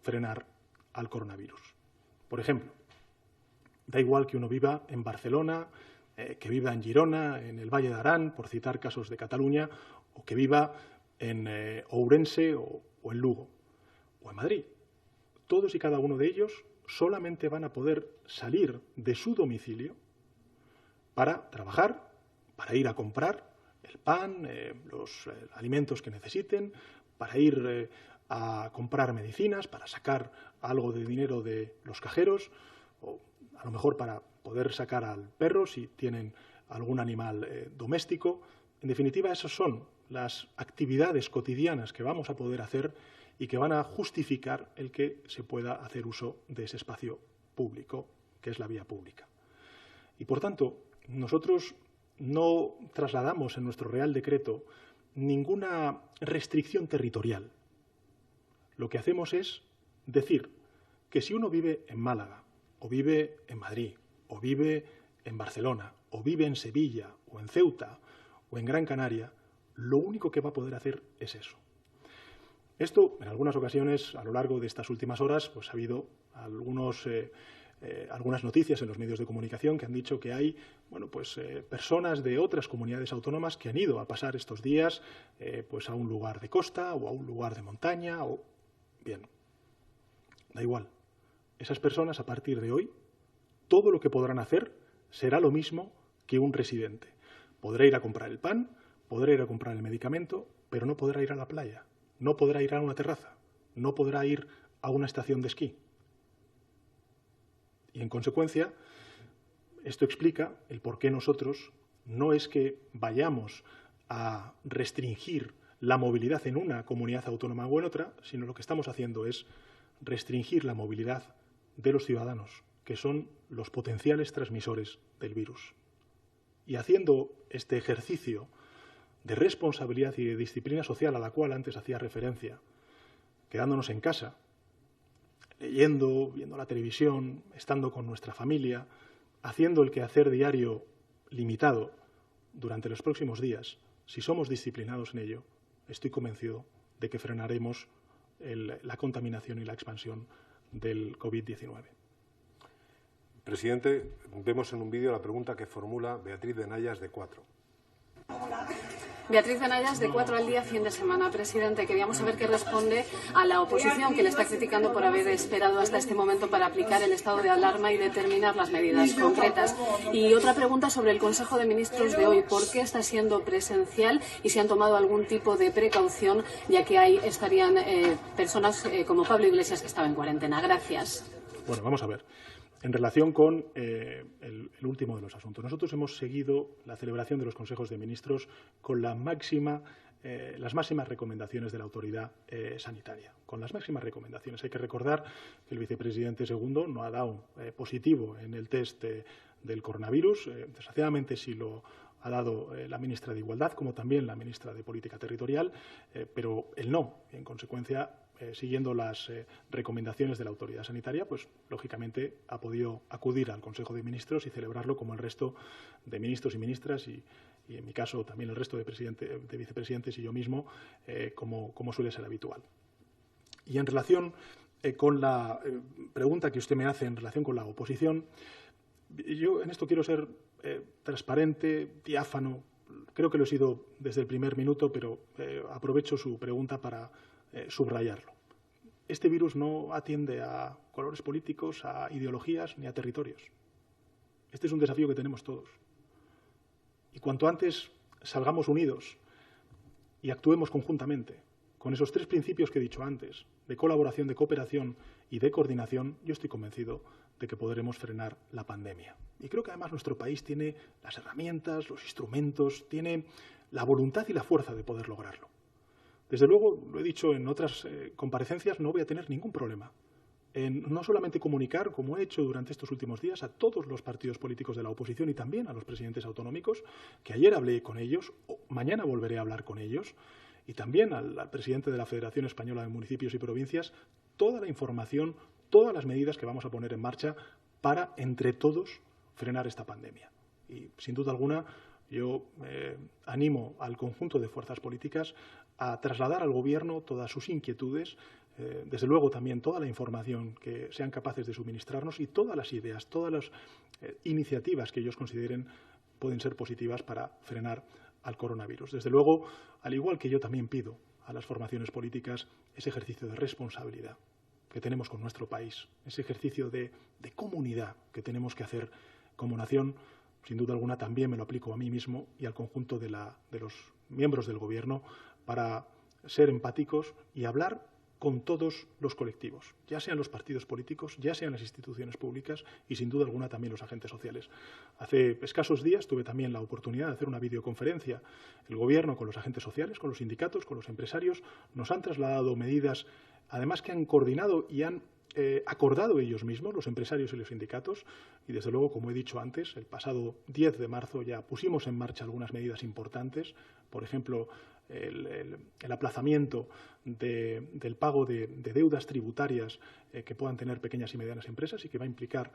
frenar al coronavirus. Por ejemplo, da igual que uno viva en Barcelona, que viva en Girona, en el Valle de Arán, por citar casos de Cataluña, o que viva en Ourense o en Lugo, o en Madrid. Todos y cada uno de ellos solamente van a poder salir de su domicilio para trabajar, para ir a comprar el pan, los alimentos que necesiten, para ir a comprar medicinas, para sacar algo de dinero de los cajeros, o a lo mejor para poder sacar al perro si tienen algún animal doméstico. En definitiva, esas son las actividades cotidianas que vamos a poder hacer y que van a justificar el que se pueda hacer uso de ese espacio público, que es la vía pública. Y, por tanto, nosotros no trasladamos en nuestro Real Decreto ninguna restricción territorial. Lo que hacemos es decir que si uno vive en Málaga, o vive en Madrid, o vive en Barcelona, o vive en Sevilla, o en Ceuta, o en Gran Canaria, lo único que va a poder hacer es eso. Esto, en algunas ocasiones, a lo largo de estas últimas horas, pues ha habido algunas noticias en los medios de comunicación que han dicho que hay personas de otras comunidades autónomas que han ido a pasar estos días pues a un lugar de costa o a un lugar de montaña. Bien, da igual. Esas personas, a partir de hoy, todo lo que podrán hacer será lo mismo que un residente. Podrá ir a comprar el pan, podrá ir a comprar el medicamento, pero no podrá ir a la playa, no podrá ir a una terraza, no podrá ir a una estación de esquí. Y, en consecuencia, esto explica el por qué nosotros no es que vayamos a restringir la movilidad en una comunidad autónoma o en otra, sino lo que estamos haciendo es restringir la movilidad de los ciudadanos, que son los potenciales transmisores del virus. Y haciendo este ejercicio de responsabilidad y de disciplina social a la cual antes hacía referencia, quedándonos en casa, leyendo, viendo la televisión, estando con nuestra familia, haciendo el quehacer diario limitado durante los próximos días, si somos disciplinados en ello, estoy convencido de que frenaremos la contaminación y la expansión del COVID-19. Presidente, vemos en un vídeo la pregunta que formula Beatriz de Nayas, de 4. Beatriz de Nayas, de 4 al día, fin de semana. Presidente, queríamos saber qué responde a la oposición que le está criticando por haber esperado hasta este momento para aplicar el estado de alarma y determinar las medidas concretas. Y otra pregunta sobre el Consejo de Ministros de hoy. ¿Por qué está siendo presencial y si han tomado algún tipo de precaución, ya que ahí estarían personas como Pablo Iglesias, que estaba en cuarentena? Gracias. Bueno, vamos a ver. En relación con el último de los asuntos, nosotros hemos seguido la celebración de los consejos de ministros con las máximas recomendaciones de la autoridad sanitaria. Con las máximas recomendaciones. Hay que recordar que el vicepresidente segundo no ha dado positivo en el test del coronavirus. Desgraciadamente sí lo ha dado la ministra de Igualdad, como también la ministra de Política Territorial, pero él no. En consecuencia, siguiendo las recomendaciones de la autoridad sanitaria, pues lógicamente ha podido acudir al Consejo de Ministros y celebrarlo como el resto de ministros y ministras y en mi caso también el resto de vicepresidentes y yo mismo, como suele ser habitual. Y en relación con la pregunta que usted me hace en relación con la oposición, yo en esto quiero ser transparente, diáfano. Creo que lo he sido desde el primer minuto, pero aprovecho su pregunta para subrayarlo. Este virus no atiende a colores políticos, a ideologías ni a territorios. Este es un desafío que tenemos todos. Y cuanto antes salgamos unidos y actuemos conjuntamente con esos tres principios que he dicho antes, de colaboración, de cooperación y de coordinación, yo estoy convencido de que podremos frenar la pandemia. Y creo que además nuestro país tiene las herramientas, los instrumentos, tiene la voluntad y la fuerza de poder lograrlo. Desde luego, lo he dicho en otras comparecencias, no voy a tener ningún problema en no solamente comunicar, como he hecho durante estos últimos días, a todos los partidos políticos de la oposición y también a los presidentes autonómicos, que ayer hablé con ellos, mañana volveré a hablar con ellos, y también al presidente de la Federación Española de Municipios y Provincias, toda la información, todas las medidas que vamos a poner en marcha para, entre todos, frenar esta pandemia. Y, sin duda alguna, yo animo al conjunto de fuerzas políticas a trasladar al Gobierno todas sus inquietudes, desde luego también toda la información que sean capaces de suministrarnos y todas las ideas, todas las iniciativas que ellos consideren pueden ser positivas para frenar al coronavirus. Desde luego, al igual que yo también pido a las formaciones políticas ese ejercicio de responsabilidad que tenemos con nuestro país, ese ejercicio de comunidad que tenemos que hacer como nación. Sin duda alguna también me lo aplico a mí mismo y al conjunto de los miembros del Gobierno para ser empáticos y hablar con todos los colectivos, ya sean los partidos políticos, ya sean las instituciones públicas y, sin duda alguna, también los agentes sociales. Hace escasos días tuve también la oportunidad de hacer una videoconferencia. El Gobierno con los agentes sociales, con los sindicatos, con los empresarios, nos han trasladado medidas, además que han coordinado y han acordado ellos mismos, los empresarios y los sindicatos, y desde luego, como he dicho antes, el pasado 10 de marzo ya pusimos en marcha algunas medidas importantes, por ejemplo, el aplazamiento del pago de deudas tributarias que puedan tener pequeñas y medianas empresas y que va a implicar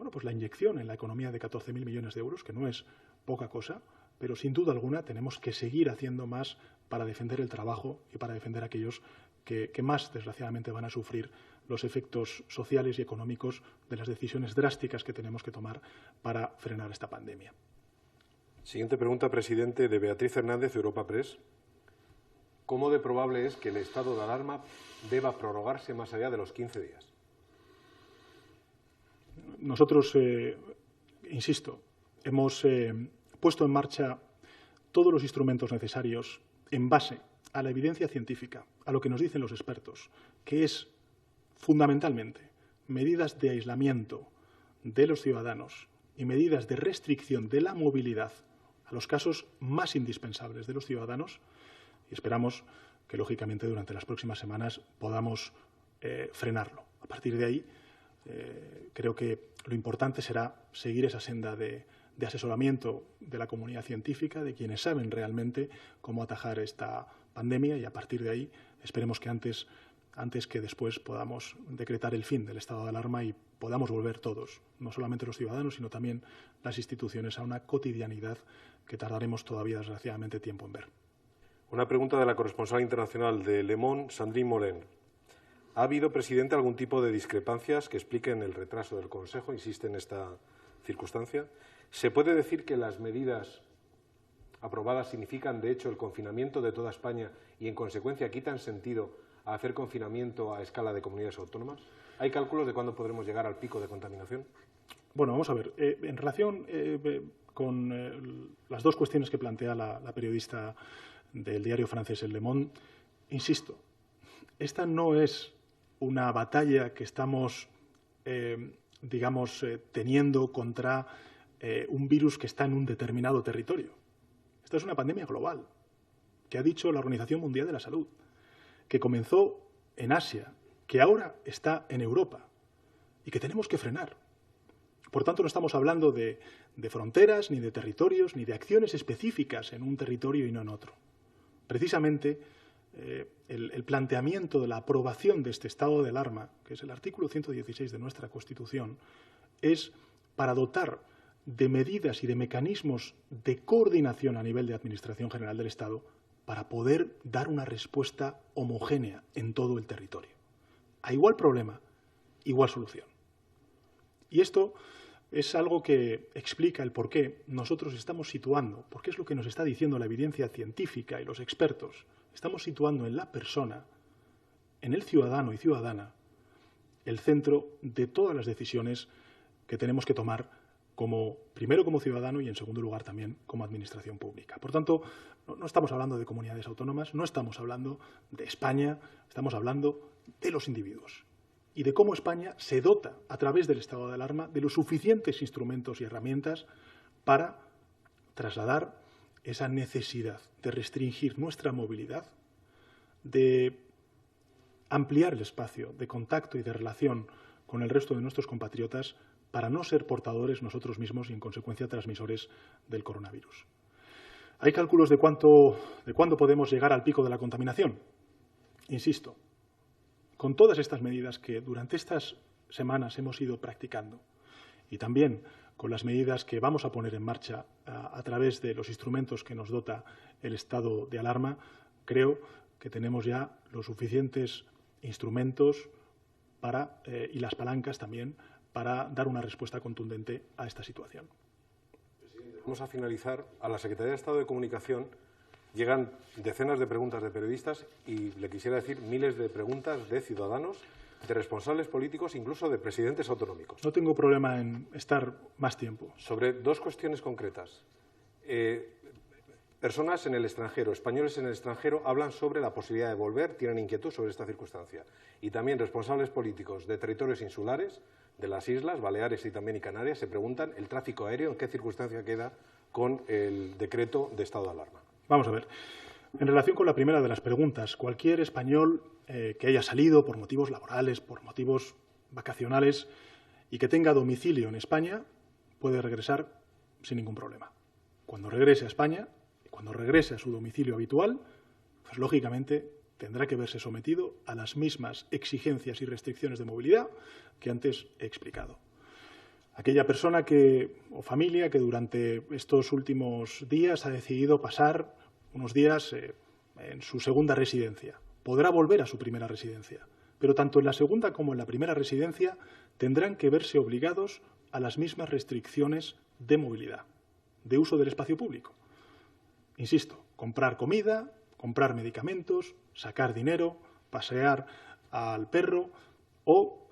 pues la inyección en la economía de 14.000 millones de euros, que no es poca cosa, pero sin duda alguna tenemos que seguir haciendo más para defender el trabajo y para defender a aquellos que más, desgraciadamente, van a sufrir los efectos sociales y económicos de las decisiones drásticas que tenemos que tomar para frenar esta pandemia. Siguiente pregunta, presidente, de Beatriz Hernández, Europa Press. ¿Cómo de probable es que el estado de alarma deba prorrogarse más allá de los 15 días? Nosotros, insisto, hemos puesto en marcha todos los instrumentos necesarios en base a la evidencia científica, a lo que nos dicen los expertos, que es fundamentalmente medidas de aislamiento de los ciudadanos y medidas de restricción de la movilidad a los casos más indispensables de los ciudadanos, y esperamos que, lógicamente, durante las próximas semanas podamos frenarlo. A partir de ahí, creo que lo importante será seguir esa senda de asesoramiento de la comunidad científica, de quienes saben realmente cómo atajar esta pandemia, y a partir de ahí esperemos que antes que después podamos decretar el fin del estado de alarma y podamos volver todos, no solamente los ciudadanos, sino también las instituciones, a una cotidianidad que tardaremos todavía, desgraciadamente, tiempo en ver. Una pregunta de la corresponsal internacional de Le Monde, Sandrine Morin. ¿Ha habido, presidente, algún tipo de discrepancias que expliquen el retraso del Consejo? Insiste en esta circunstancia. ¿Se puede decir que las medidas aprobadas significan, de hecho, el confinamiento de toda España y, en consecuencia, quitan sentido a hacer confinamiento a escala de comunidades autónomas? ¿Hay cálculos de cuándo podremos llegar al pico de contaminación? Bueno, vamos a ver. En relación con las dos cuestiones que plantea la periodista del diario francés El Le Monde, insisto, esta no es una batalla que estamos, teniendo contra un virus que está en un determinado territorio. Esta es una pandemia global, que ha dicho la Organización Mundial de la Salud, que comenzó en Asia, que ahora está en Europa y que tenemos que frenar. Por tanto, no estamos hablando de fronteras, ni de territorios, ni de acciones específicas en un territorio y no en otro. Precisamente, el planteamiento de la aprobación de este estado de alarma, que es el artículo 116 de nuestra Constitución, es para dotar de medidas y de mecanismos de coordinación a nivel de Administración General del Estado para poder dar una respuesta homogénea en todo el territorio. a igual problema, igual solución. Y esto es algo que explica el por qué nosotros estamos situando, porque es lo que nos está diciendo la evidencia científica y los expertos, estamos situando en la persona, en el ciudadano y ciudadana, el centro de todas las decisiones que tenemos que tomar primero como ciudadano y, en segundo lugar, también como administración pública. Por tanto, no estamos hablando de comunidades autónomas, no estamos hablando de España, estamos hablando de los individuos y de cómo España se dota, a través del estado de alarma, de los suficientes instrumentos y herramientas para trasladar esa necesidad de restringir nuestra movilidad, de ampliar el espacio de contacto y de relación con el resto de nuestros compatriotas para no ser portadores nosotros mismos y, en consecuencia, transmisores del coronavirus. ¿Hay cálculos de cuándo podemos llegar al pico de la contaminación? Insisto, con todas estas medidas que durante estas semanas hemos ido practicando y también con las medidas que vamos a poner en marcha a través de los instrumentos que nos dota el estado de alarma, creo que tenemos ya los suficientes instrumentos y las palancas también para dar una respuesta contundente a esta situación. Vamos a finalizar. A la Secretaría de Estado de Comunicación llegan decenas de preguntas de periodistas y le quisiera decir miles de preguntas de ciudadanos, de responsables políticos, incluso de presidentes autonómicos. No tengo problema en estar más tiempo. Sobre dos cuestiones concretas. Personas en el extranjero, españoles en el extranjero, hablan sobre la posibilidad de volver, tienen inquietud sobre esta circunstancia. Y también responsables políticos de territorios insulares, de las islas, Baleares y también Canarias, se preguntan el tráfico aéreo, en qué circunstancia queda con el decreto de estado de alarma. Vamos a ver. En relación con la primera de las preguntas, cualquier español que haya salido por motivos laborales, por motivos vacacionales y que tenga domicilio en España puede regresar sin ningún problema. Cuando regrese a España, cuando regrese a su domicilio habitual, pues lógicamente tendrá que verse sometido a las mismas exigencias y restricciones de movilidad que antes he explicado. Aquella persona o familia que durante estos últimos días ha decidido pasar unos días en su segunda residencia, podrá volver a su primera residencia, pero tanto en la segunda como en la primera residencia tendrán que verse obligados a las mismas restricciones de movilidad, de uso del espacio público. Insisto, comprar comida, comprar medicamentos, sacar dinero, pasear al perro o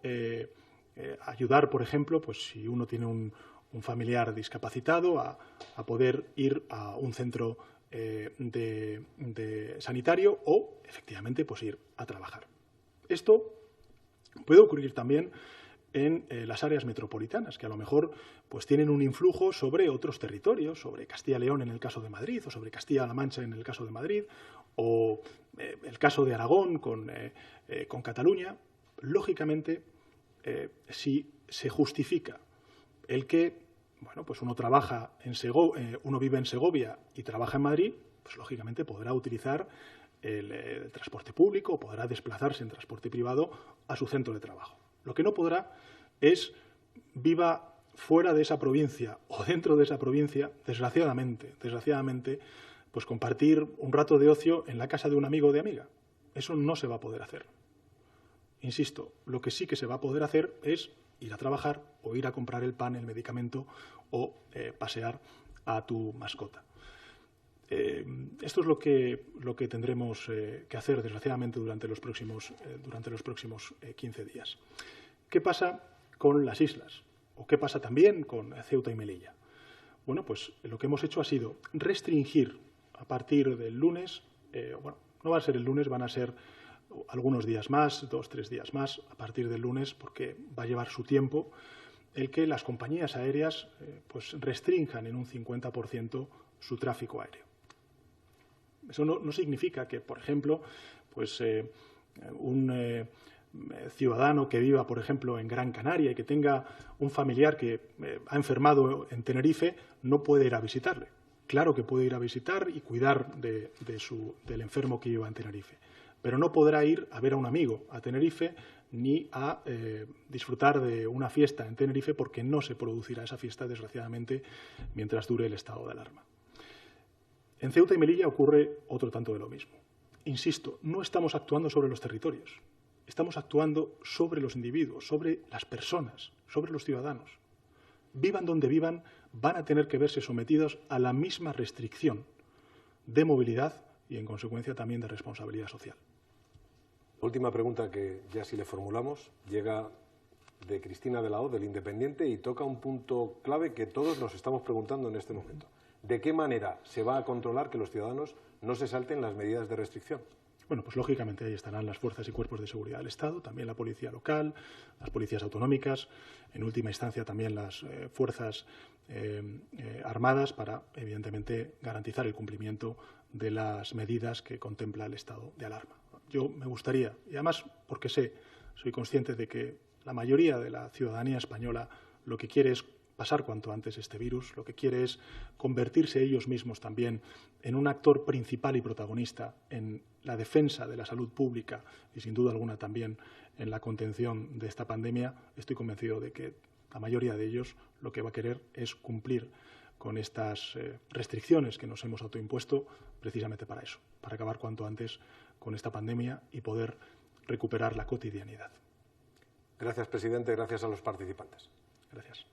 ayudar, por ejemplo, pues si uno tiene un familiar discapacitado, a poder ir a un centro sanitario o, efectivamente, pues ir a trabajar. Esto puede ocurrir también en las áreas metropolitanas, que a lo mejor pues tienen un influjo sobre otros territorios, sobre Castilla y León en el caso de Madrid, o sobre Castilla-La Mancha en el caso de Madrid, o el caso de Aragón con Cataluña. Lógicamente, si se justifica el que pues uno vive en Segovia y trabaja en Madrid, pues lógicamente podrá utilizar el transporte público, podrá desplazarse en transporte privado a su centro de trabajo. Lo que no podrá es, viva fuera de esa provincia o dentro de esa provincia, desgraciadamente, pues compartir un rato de ocio en la casa de un amigo o de amiga. Eso no se va a poder hacer. Insisto, lo que sí que se va a poder hacer es ir a trabajar o ir a comprar el pan, el medicamento o pasear a tu mascota. Esto es lo que tendremos que hacer, desgraciadamente, durante los próximos 15 días. ¿Qué pasa con las islas? ¿O qué pasa también con Ceuta y Melilla? Bueno, pues lo que hemos hecho ha sido restringir a partir del lunes, no va a ser el lunes, van a ser algunos días más, 2 o 3 días más, a partir del lunes, porque va a llevar su tiempo, el que las compañías aéreas pues restrinjan en un 50% su tráfico aéreo. Eso no significa que, por ejemplo, pues un ciudadano que viva, por ejemplo, en Gran Canaria y que tenga un familiar que ha enfermado en Tenerife no puede ir a visitarle. Claro que puede ir a visitar y cuidar del enfermo que viva en Tenerife, pero no podrá ir a ver a un amigo a Tenerife ni a disfrutar de una fiesta en Tenerife, porque no se producirá esa fiesta, desgraciadamente, mientras dure el estado de alarma. En Ceuta y Melilla ocurre otro tanto de lo mismo. Insisto, no estamos actuando sobre los territorios, estamos actuando sobre los individuos, sobre las personas, sobre los ciudadanos. Vivan donde vivan, van a tener que verse sometidos a la misma restricción de movilidad y, en consecuencia, también de responsabilidad social. Última pregunta que ya sí le formulamos llega de Cristina de la O, del Independiente, y toca un punto clave que todos nos estamos preguntando en este momento. ¿De qué manera se va a controlar que los ciudadanos no se salten las medidas de restricción? Bueno, pues lógicamente ahí estarán las fuerzas y cuerpos de seguridad del Estado, también la policía local, las policías autonómicas, en última instancia también las fuerzas armadas para, evidentemente, garantizar el cumplimiento de las medidas que contempla el estado de alarma. Yo me gustaría, y además porque soy consciente de que la mayoría de la ciudadanía española lo que quiere es pasar cuanto antes este virus, lo que quiere es convertirse ellos mismos también en un actor principal y protagonista en la defensa de la salud pública y, sin duda alguna, también en la contención de esta pandemia. Estoy convencido de que la mayoría de ellos lo que va a querer es cumplir con estas restricciones que nos hemos autoimpuesto precisamente para eso, para acabar cuanto antes con esta pandemia y poder recuperar la cotidianidad. Gracias, presidente. Gracias a los participantes. Gracias.